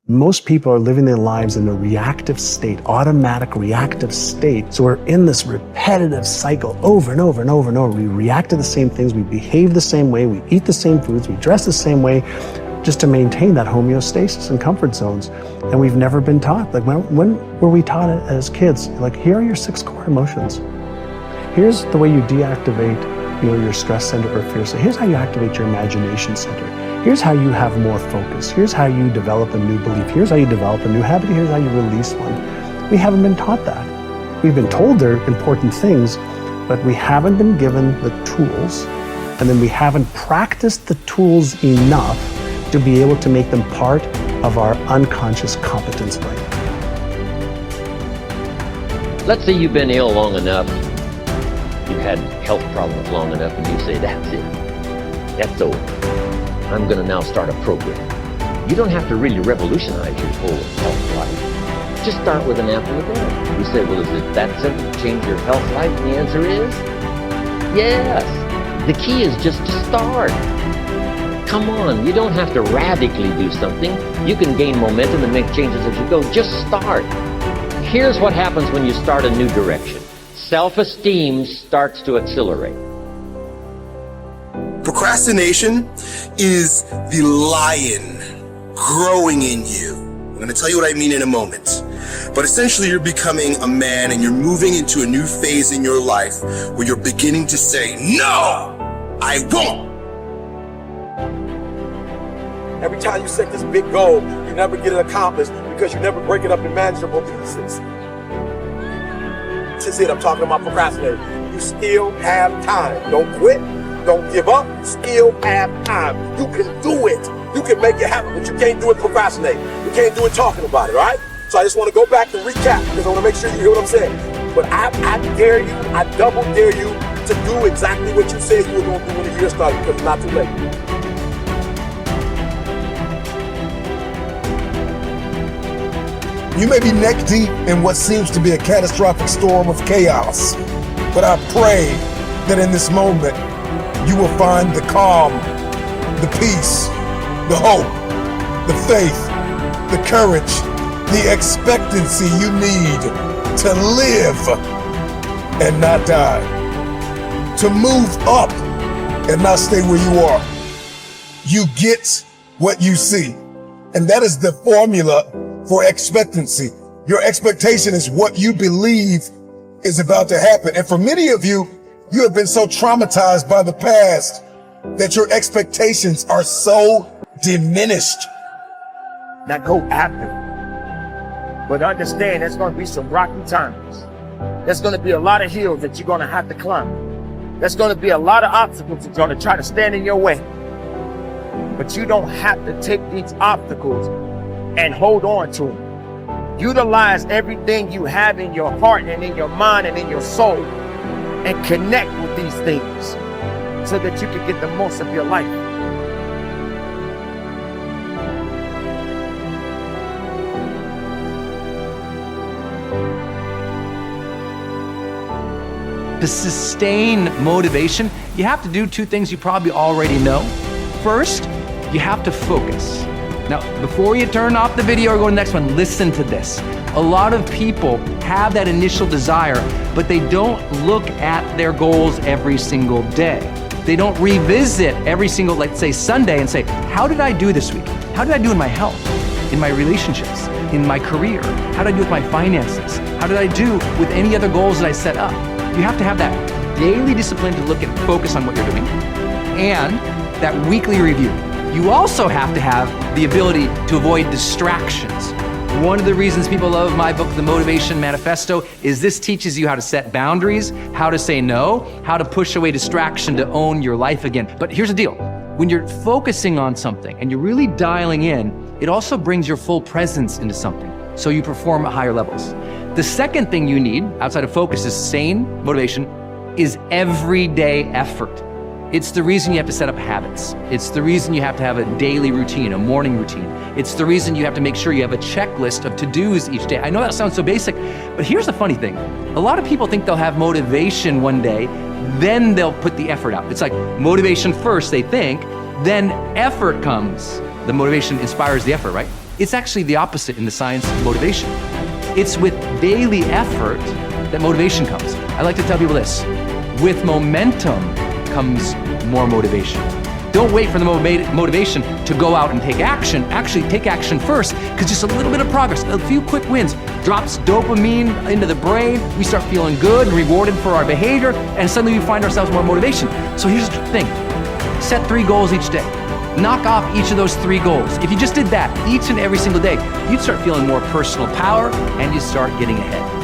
Most people are living their lives in a reactive state, automatic reactive state. So we're in this repetitive cycle over and over and over and over. We react to the same things, we behave the same way, we eat the same foods, we dress the same way, just to maintain that homeostasis and comfort zones. And we've never been taught. Like when were we taught it as kids? Like, here are your 6 core emotions. Here's the way you deactivate, your stress center or fear. So here's how you activate your imagination center. Here's how you have more focus. Here's how you develop a new belief. Here's how you develop a new habit. Here's how you release one. We haven't been taught that. We've been told they're important things, but we haven't been given the tools, and then we haven't practiced the tools enough to be able to make them part of our unconscious competence brain. Let's say you've been ill long enough, you've had health problems long enough, and you say, that's it, that's over. I'm gonna now start a program. You don't have to really revolutionize your whole health life. Just start with an apple a day. You say, well, is it that simple to change your health life? And the answer is, yes. The key is just to start. Come on, you don't have to radically do something. You can gain momentum and make changes as you go. Just start. Here's what happens when you start a new direction. Self-esteem starts to accelerate. Procrastination is the lion growing in you. I'm going to tell you what I mean in a moment. But essentially, you're becoming a man and you're moving into a new phase in your life where you're beginning to say, no, I won't. Every time you set this big goal, you never get it accomplished because you never break it up in manageable pieces. This is it, I'm talking about procrastinating. You still have time. Don't quit. Don't give up. Still have time. You can do it. You can make it happen, but you can't do it procrastinating. You can't do it talking about it, all right? So I just want to go back and recap because I want to make sure you hear what I'm saying. But I dare you, I double dare you to do exactly what you said you were going to do when the year started because it's not too late. You may be neck deep in what seems to be a catastrophic storm of chaos, but I pray that in this moment, you will find the calm, the peace, the hope, the faith, the courage, the expectancy you need to live and not die, to move up and not stay where you are. You get what you see, and that is the formula for expectancy. Your expectation is what you believe is about to happen. And for many of you, you have been so traumatized by the past that your expectations are so diminished. Now go after it. But understand there's going to be some rocky times. There's going to be a lot of hills that you're going to have to climb. There's going to be a lot of obstacles that are going to try to stand in your way. But you don't have to take these obstacles and hold on to them. Utilize everything you have in your heart and in your mind and in your soul and connect with these things so that you can get the most of your life. To sustain motivation, you have to do 2 things you probably already know. First, you have to focus. Now, before you turn off the video or go to the next one, listen to this. A lot of people have that initial desire, but they don't look at their goals every single day. They don't revisit every single, let's say, Sunday and say, how did I do this week? How did I do in my health, in my relationships, in my career? How did I do with my finances? How did I do with any other goals that I set up? You have to have that daily discipline to look and focus on what you're doing, and that weekly review. You also have to have the ability to avoid distractions. One of the reasons people love my book, The Motivation Manifesto, is this teaches you how to set boundaries, how to say no, how to push away distraction to own your life again. But here's the deal. When you're focusing on something and you're really dialing in, it also brings your full presence into something, so you perform at higher levels. The second thing you need, outside of focus, is sane motivation, is everyday effort. It's the reason you have to set up habits. It's the reason you have to have a daily routine, a morning routine. It's the reason you have to make sure you have a checklist of to-dos each day. I know that sounds so basic, but here's the funny thing. A lot of people think they'll have motivation one day, then they'll put the effort out. It's like motivation first, they think, then effort comes. the motivation inspires the effort, right? It's actually the opposite in the science of motivation. It's with daily effort that motivation comes. I like to tell people this, with momentum comes more motivation. Don't wait for the motivation to go out and take action. Actually, take action first, because just a little bit of progress, a few quick wins, drops dopamine into the brain. We start feeling good, rewarded for our behavior, and suddenly we find ourselves more motivation. So here's the thing. Set 3 goals each day. Knock off each of those 3 goals. If you just did that each and every single day, you'd start feeling more personal power and you'd start getting ahead.